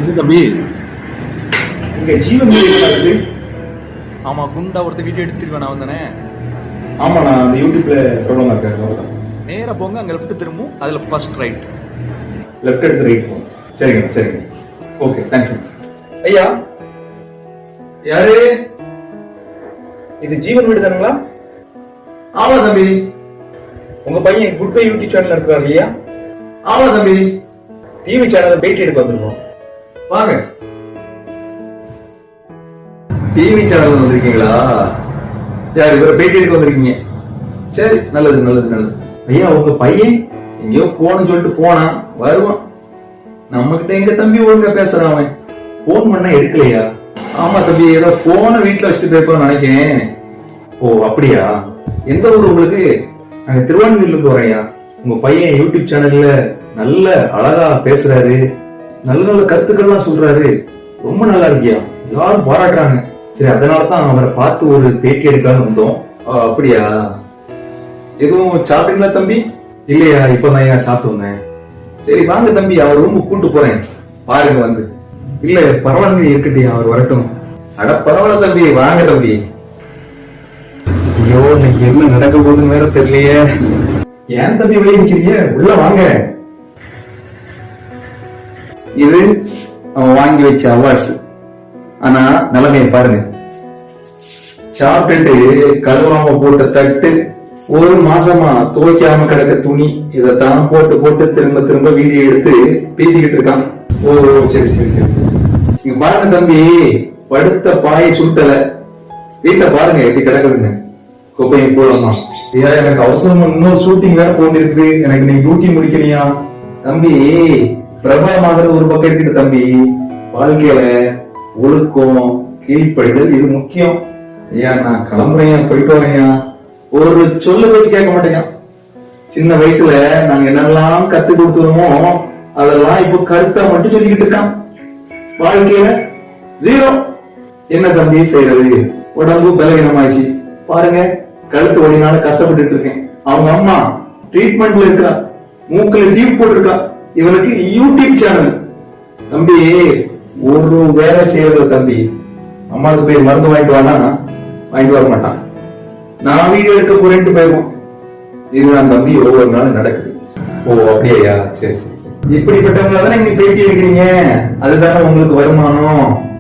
இது தம்பி. இங்க ஜீவன் இருக்கு. ஆமா, குண்டா ஒருத்தர் வீடியோ எடுத்துருவேன் நான் வந்தனே. ஆமா, நான் அந்த யூடியூப்ல ப்ராப்ளமா இருக்கேன். நேரா போங்க, அங்க லெஃப்ட் திரும்பும், அதுல ஃபர்ஸ்ட் ரைட். லெஃப்ட் எடுத்து ரைட் போகும். சரிங்க சரிங்க. Okay, thanks. ஐயா, யாரு? இது ஜீவன் வீடு தானுங்களா? ஆமா தம்பி. உங்க பையன் குட் பை யூடியூப் சேனல் நடத்துறாரு இல்லையா? ஆமா தம்பி. டிவி சேனல்ல பேட்டி எடுக்க வந்திருக்கோம். வாங்க. டிவி சேனல் வந்திருக்கீங்களா? யார் இவரை பேட்டி எடுக்க வந்திருக்கீங்க? சரி, நல்லது நல்லது நல்லது. ஐயா, உங்க பையன் எங்கேயோ போன்னு சொல்லிட்டு போனான், வருவான். நம்ம கிட்ட எங்க தம்பி ஒழுங்கா பேசுறான். அவன் போன் பண்ண எடுக்கலையா? ஆமா தம்பி, ஏதோ போன வீட்டுல வச்சுட்டு போயிருப்போம் நினைக்கிறேன். ஓ அப்படியா? எந்த ஊர் உங்களுக்கு? நாங்க திருவான்மையூர்ல இருந்து வரையா. உங்க பையன் யூடியூப் சேனல்ல நல்ல அழகா பேசுறாரு, நல்ல நல்ல கருத்துக்கள்லாம் சொல்றாரு. ரொம்ப நல்லா இருக்கியா, எல்லாரும் பாராட்டுறாங்க. சரி, அதனாலதான் அவரை பார்த்து ஒரு பேட்டி எடுக்கலாம்னு வந்தோம். அப்படியா? எதுவும் சாப்பிட்டீங்களா தம்பி? இல்லையா, இப்பதான் ஏன் சாப்பிட்டு வந்தேன். சரி வாங்க தம்பி, அவர் ரூம் கூட்டு போறேன், பாருங்க வந்து. இல்ல பரவாயில்ல, இருக்கட்டும், அவர் வரட்டும். அட பரவாயில்ல தம்பி, வாங்க தம்பி. ஐயோ, இன்னைக்கு என்ன நடக்க போகுதுன்னு வேற தெரியலையே. ஏன் தம்பி வெளியே நிக்கிறீங்க? உள்ள வாங்க. இது அவன் வாங்கி வச்ச அவார்ட்ஸ். ஆனா நிலைமையை பாருங்க. சாப்பிட்டுட்டு கழுவாம போட்ட தட்டு, ஒரு மாசமா துவைக்காம கிடக்க துணி, இதத்தான் போட்டு போட்டு திரும்ப திரும்ப வீடியோ எடுத்து பீத்திக்கிட்டு இருக்கான். ஓ சரி சரி சரி சரி. நீங்க பாருங்க தம்பி, படுத்த பாயை சுட்டல. வீட்டை பாருங்க எப்படி கிடக்குதுன்னு. குப்பையும் போடலாமா? ஐயா, எனக்கு அவசரம், இன்னொரு ஷூட்டிங் வேற போட்டு இருக்குது. எனக்கு நீங்க டியூட்டி முடிக்கலையா தம்பி? பிரபலமாகிறது ஒரு பக்கம் இருக்குது தம்பி. வாழ்க்கையில ஒழுக்கம், கீழ்ப்படிதல் இது முக்கியம். ஐயா, நான் கிளம்புறேன், போயிட்டு வரேன். ஒரு சொல்ல வச்சு கேட்க மாட்டேங்க. சின்ன வயசுல நாங்க என்னெல்லாம் கத்து கொடுத்தோமோ அதெல்லாம் இப்ப கருத்தா மட்டும் சொல்லிக்கிட்டு இருக்கான். வாழ்க்கையில ஜீரோ. என்ன தம்பி செய்யறது? உடம்பு பலவீனமாயிடுச்சு பாருங்க. கழுத்து வலினால கஷ்டப்பட்டு இருக்கேன். அவங்க அம்மா ட்ரீட்மெண்ட்ல இருக்கா, மூக்குல டியூப் போட்டிருக்கா. இவனுக்கு யூடியூப் சேனல். தம்பி ஒரு வேலை செய்யறது தம்பி. அம்மாவுக்கு போய் மருந்து வாங்கிட்டு வானா வாங்கிட்டு வர மாட்டான். நான் வீடியோ எடுக்க போறேன்ட்டு போயிருவோம். இதுதான் தம்பி ஒவ்வொரு நாளும் நடக்குது. ஓ அப்படியா? சரி சரி சரி. இப்படிப்பட்டவங்க தானே நீங்க பேட்டி எடுக்கிறீங்க, அதுதானே உங்களுக்கு வருமானம்.